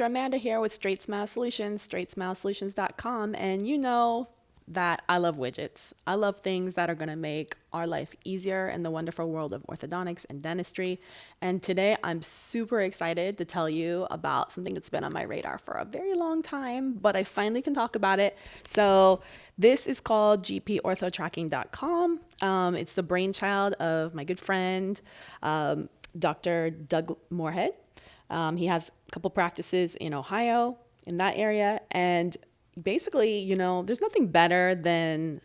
Amanda here with StraightSmile Solutions, StraightSmileSolutions.com, and you know that I love widgets. I love things that are going to make our life easier in the wonderful world of orthodontics and dentistry. And today I'm super excited to tell you about something that's been on my radar for a very long time, but I finally can talk about it. So this is called GPOrthotracking.com. It's the brainchild of my good friend, Dr. Doug Moorhead. He has a couple practices in Ohio, in that area. And basically, you know, there's nothing better than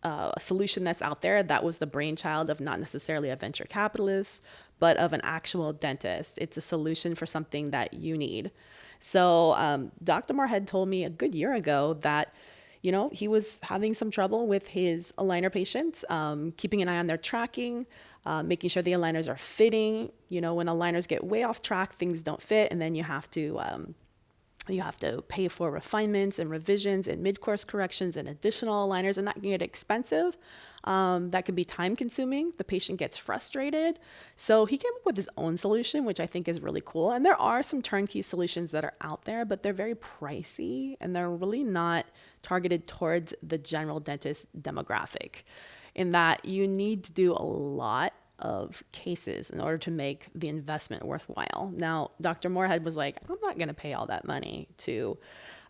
a solution that's out there that was the brainchild of not necessarily a venture capitalist, but of an actual dentist. It's a solution for something that you need. So Dr. Moorhead told me a good year ago that he was having some trouble with his aligner patients, keeping an eye on their tracking, making sure the aligners are fitting. You know, when aligners get way off track, things don't fit, and then you have to pay for refinements and revisions and mid-course corrections and additional aligners, and that can get expensive. That can be time consuming. The patient gets frustrated. So he came up with his own solution, which I think is really cool. And there are some turnkey solutions that are out there, but they're very pricey and they're really not targeted towards the general dentist demographic, in that you need to do a lot of cases in order to make the investment worthwhile. Now, Dr. Moorhead was like, I'm not going to pay all that money to,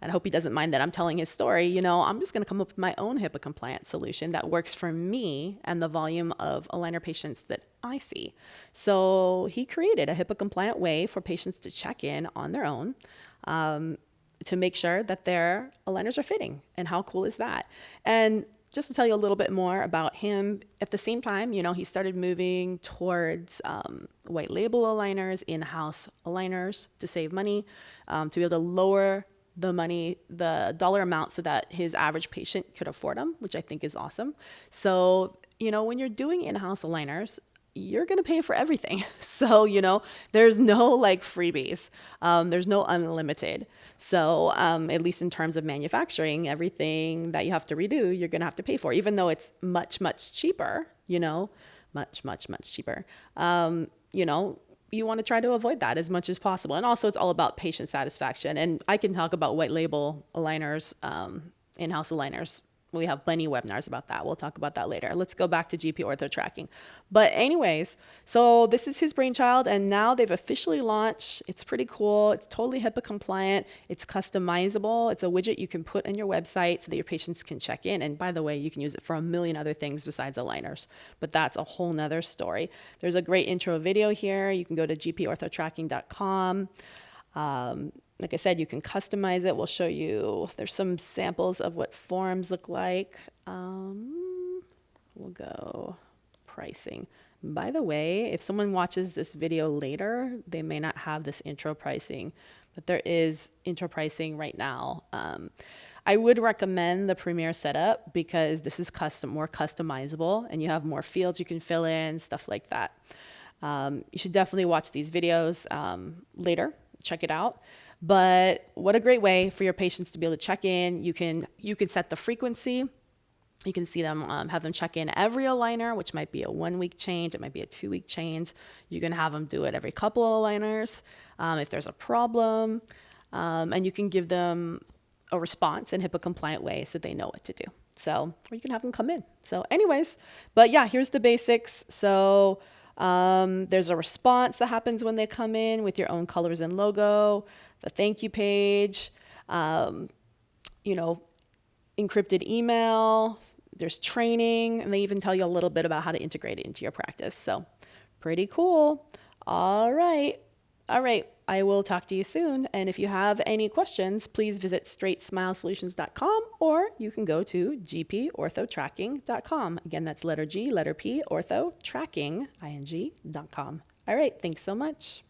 and I hope he doesn't mind that I'm telling his story. I'm just going to come up with my own HIPAA compliant solution that works for me and the volume of aligner patients that I see. So he created a HIPAA compliant way for patients to check in on their own, to make sure that their aligners are fitting. And how cool is that? And just to tell you a little bit more about him, at the same time, he started moving towards white label aligners, in-house aligners to save money, to be able to lower the dollar amount so that his average patient could afford them, which I think is awesome. So, when you're doing in-house aligners, you're going to pay for everything. So, there's no like freebies. There's no unlimited. So, at least in terms of manufacturing, everything that you have to redo, you're going to have to pay for, even though it's much, much cheaper, much, much, much cheaper. You want to try to avoid that as much as possible. And also it's all about patient satisfaction. And I can talk about white label aligners, in-house aligners. We have plenty of webinars about that. We'll talk about that later. Let's go back to GP Ortho Tracking. But anyways, so this is his brainchild, and now they've officially launched. It's pretty cool. It's totally HIPAA compliant. It's customizable. It's a widget you can put on your website so that your patients can check in. And by the way, you can use it for a million other things besides aligners, but that's a whole nother story. There's a great intro video here. You can go to gporthotracking.com. Like I said, you can customize it. We'll show you, there's some samples of what forms look like. We'll go pricing. By the way, if someone watches this video later, they may not have this intro pricing, but there is intro pricing right now. I would recommend the Premier setup because this is more customizable and you have more fields you can fill in, stuff like that. You should definitely watch these videos later. Check it out. But what a great way for your patients to be able to check in. You can set the frequency. You can see them, have them check in every aligner, which might be a 1-week change. It might be a 2-week change. You can have them do it every couple of aligners if there's a problem. And you can give them a response in HIPAA compliant way so they know what to do. So, or you can have them come in. So anyways, but yeah, here's the basics. So there's a response that happens when they come in with your own colors and logo, the thank you page, encrypted email, there's training, and they even tell you a little bit about how to integrate it into your practice. So pretty cool. All right. I will talk to you soon. And if you have any questions, please visit StraightSmileSolutions.com, or you can go to gporthotracking.com. Again, that's letter G, letter P, orthotracking, ing.com. All right. Thanks so much.